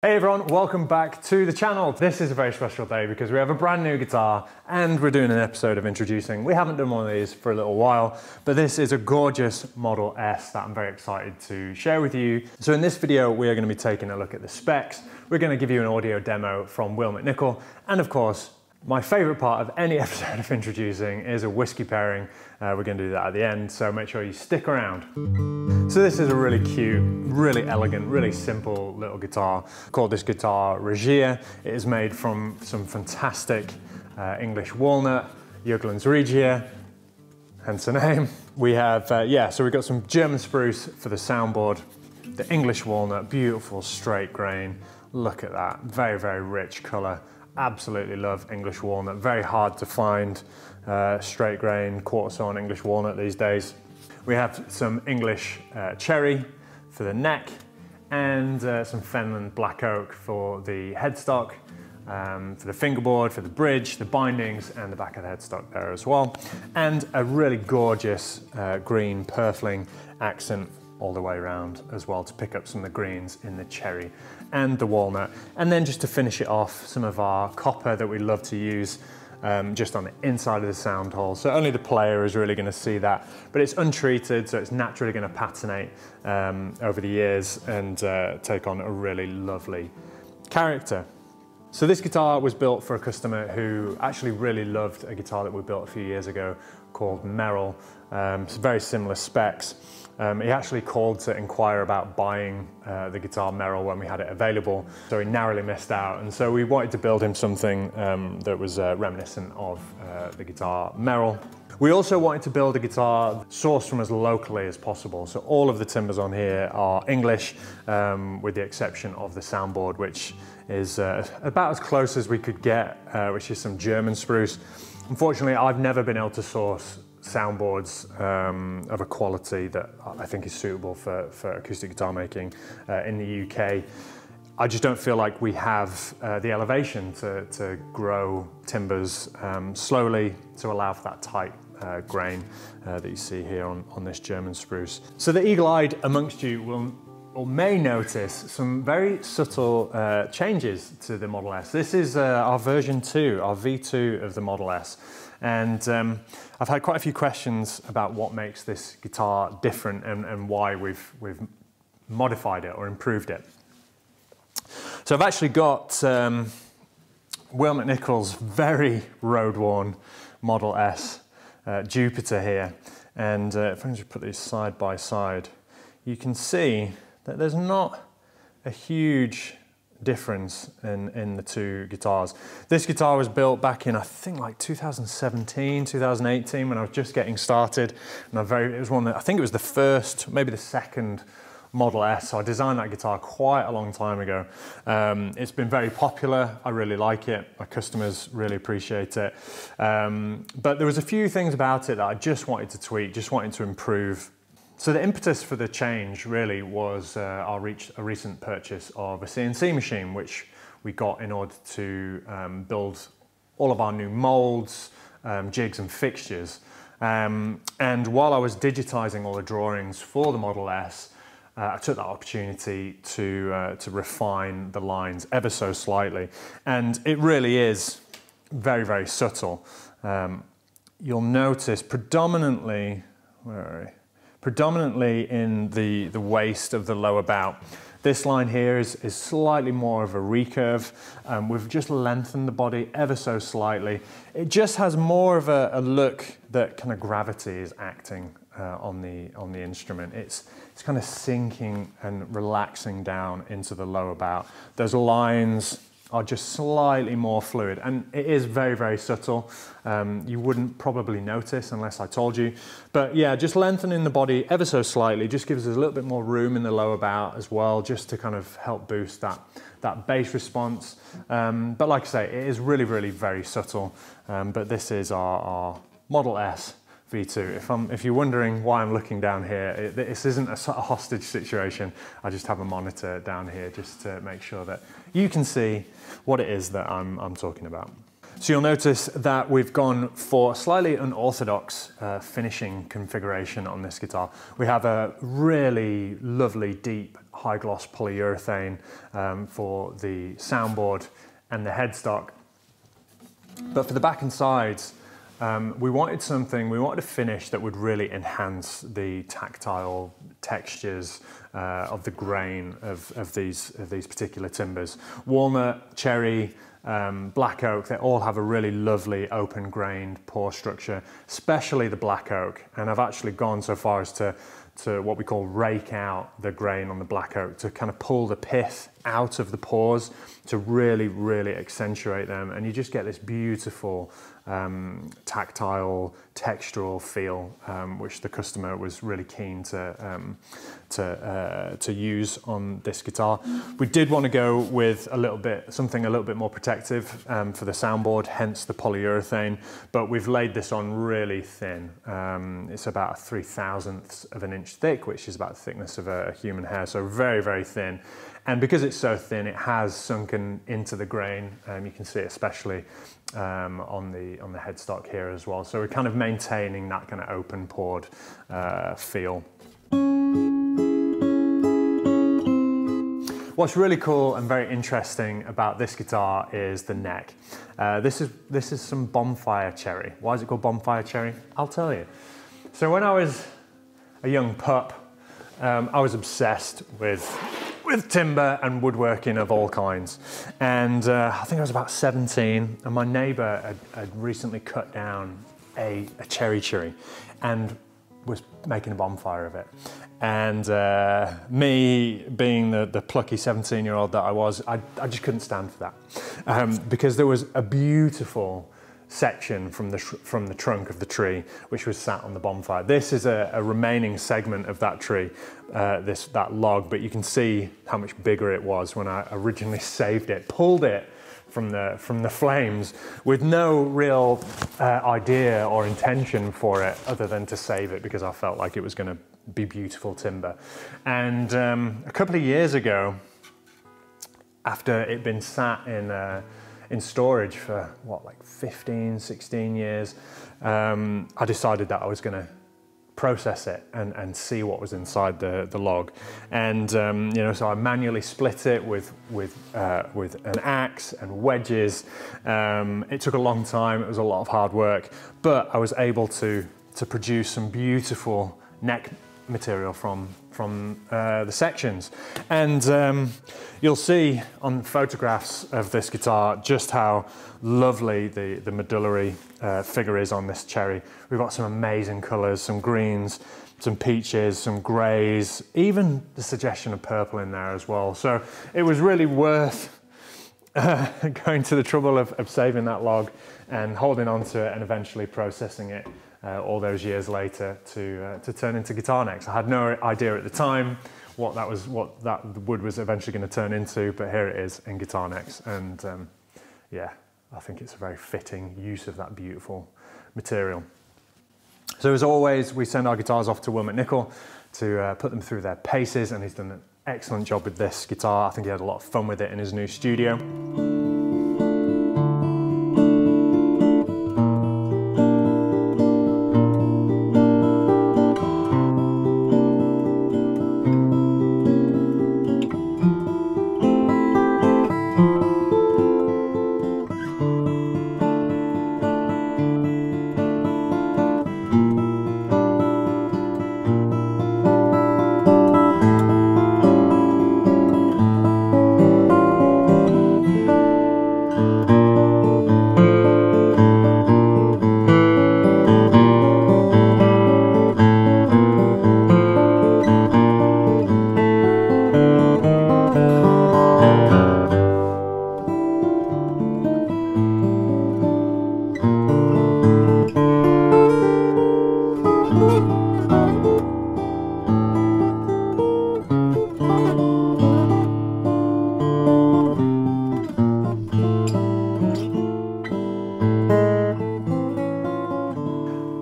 Hey everyone, welcome back to the channel. This is a very special day because we have a brand new guitar and we're doing an episode of introducing. We haven't done one of these for a little while, but this is a gorgeous Model S that I'm very excited to share with you. So in this video, we are going to be taking a look at the specs. We're going to give you an audio demo from Will McNichol, and of course, my favorite part of any episode of introducing is a whiskey pairing. We're going to do that at the end, so make sure you stick around. So this is a really cute, really elegant, really simple little guitar. I call this guitar Regia. It is made from some fantastic English walnut, Jugeland's Regia, hence the name. We have, so we've got some German spruce for the soundboard, the English walnut, beautiful straight grain. Look at that, very, very rich color. Absolutely love English walnut. Very hard to find straight grain quarter sawn English walnut these days. We have some English cherry for the neck and some Fenland black oak for the headstock, for the fingerboard, for the bridge, the bindings, and the back of the headstock there as well. And a really gorgeous green purfling accent all the way around as well to pick up some of the greens in the cherry and the walnut. And then just to finish it off, some of our copper that we love to use just on the inside of the sound hole. So only the player is really going to see that, but it's untreated, so it's naturally going to patinate over the years and take on a really lovely character. So this guitar was built for a customer who actually really loved a guitar that we built a few years ago called Merrill. It's very similar specs. He actually called to inquire about buying the guitar Merrill when we had it available, so he narrowly missed out. And so we wanted to build him something that was reminiscent of the guitar Merrill. We also wanted to build a guitar sourced from as locally as possible. So all of the timbers on here are English, with the exception of the soundboard, which is about as close as we could get, which is some German spruce. Unfortunately, I've never been able to source soundboards of a quality that I think is suitable for acoustic guitar making in the UK. I just don't feel like we have the elevation to grow timbers slowly to allow for that tight grain that you see here on this German spruce. So the eagle-eyed amongst you will or may notice some very subtle changes to the Model S. This is our version 2, our V2 of the Model S. And I've had quite a few questions about what makes this guitar different and why we've modified it or improved it. So I've actually got Will McNichol's very road-worn Model S Jupiter here. And if I just put these side by side, you can see that there's not a huge difference in the two guitars. This guitar was built back in, I think, like 2017, 2018, when I was just getting started. And it was one that, I think it was the first, maybe the second Model S. So I designed that guitar quite a long time ago. It's been very popular. I really like it. My customers really appreciate it. But there was a few things about it that I just wanted to tweak, just wanted to improve. So the impetus for the change really was a recent purchase of a CNC machine, which we got in order to build all of our new molds, jigs and fixtures. And while I was digitizing all the drawings for the Model S, I took that opportunity to refine the lines ever so slightly. And it really is very, very subtle. You'll notice predominantly, predominantly in the waist of the lower bout. This line here is slightly more of a recurve. We've just lengthened the body ever so slightly. It just has more of a look that kind of gravity is acting on the instrument. It's kind of sinking and relaxing down into the lower bout. Those lines are just slightly more fluid, and it is very, very subtle. You wouldn't probably notice unless I told you. But yeah, just lengthening the body ever so slightly just gives us a little bit more room in the lower bout as well, just to kind of help boost that bass response. But like I say, it is really, really very subtle. But this is our Model S V2. If you're wondering why I'm looking down here, this isn't a sort of hostage situation. I just have a monitor down here just to make sure that you can see what it is that I'm talking about. So you'll notice that we've gone for a slightly unorthodox finishing configuration on this guitar. We have a really lovely deep high gloss polyurethane for the soundboard and the headstock. But for the back and sides, we wanted a finish that would really enhance the tactile textures of the grain of these particular timbers. Walnut, cherry, black oak, they all have a really lovely open-grained pore structure, especially the black oak. And I've actually gone so far as to what we call rake out the grain on the black oak, to kind of pull the pith out of the pores to really, really accentuate them. And you just get this beautiful tactile, textural feel, which the customer was really keen to use on this guitar. We did want to go with something a little bit more protective for the soundboard, hence the polyurethane, but we've laid this on really thin. It's about 3/1000 of an inch thick, which is about the thickness of a human hair, so very, very thin. And because it's so thin, it has sunken into the grain. You can see it especially on the headstock here as well. So we're kind of maintaining that kind of open pored feel. What's really cool and very interesting about this guitar is the neck. This is some Bonfire Cherry. Why is it called Bonfire Cherry? I'll tell you. So when I was a young pup, I was obsessed with timber and woodworking of all kinds. And I think I was about 17, and my neighbour had recently cut down a cherry tree and was making a bonfire of it. And me, being the plucky 17-year-old that I was, I just couldn't stand for that. Because there was a beautiful section from the trunk of the tree which was sat on the bonfire. This is a remaining segment of that tree, that log, but you can see how much bigger it was when I originally saved it, pulled it from the flames with no real idea or intention for it other than to save it because I felt like it was going to be beautiful timber. And a couple of years ago, after it'd been sat in storage for like 15, 16 years, I decided that I was going to process it and see what was inside the log. And so I manually split it with an axe and wedges. It took a long time, it was a lot of hard work, but I was able to produce some beautiful neck material from the sections. And you'll see on photographs of this guitar just how lovely the medullary figure is on this cherry. We've got some amazing colours, some greens, some peaches, some greys, even the suggestion of purple in there as well. So it was really worth going to the trouble of saving that log and holding on to it and eventually processing it all those years later to turn into guitar necks. I had no idea at the time what that wood was eventually going to turn into, but here it is in guitar necks. And yeah, I think it's a very fitting use of that beautiful material. So as always, we send our guitars off to Wilmot Nicol to put them through their paces, and he's done an excellent job with this guitar. I think he had a lot of fun with it in his new studio.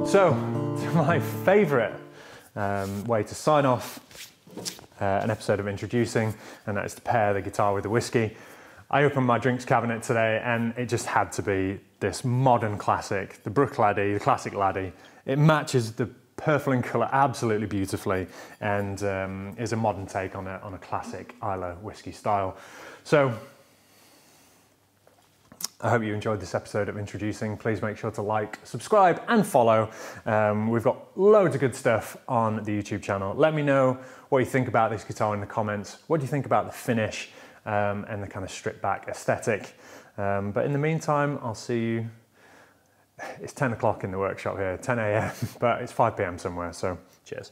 So, to my favourite way to sign off an episode of Introducing, and that is to pair the guitar with the whiskey. I opened my drinks cabinet today and it just had to be this modern classic, the Brook Laddie, the classic Laddie. It matches the purfling colour absolutely beautifully, and is a modern take on a classic Islay whiskey style. So I hope you enjoyed this episode of Introducing. Please make sure to like, subscribe and follow. We've got loads of good stuff on the YouTube channel. Let me know what you think about this guitar in the comments. What do you think about the finish and the kind of stripped back aesthetic? But in the meantime, I'll see you. It's 10 o'clock in the workshop here, 10 a.m, but it's 5 p.m. somewhere, so cheers.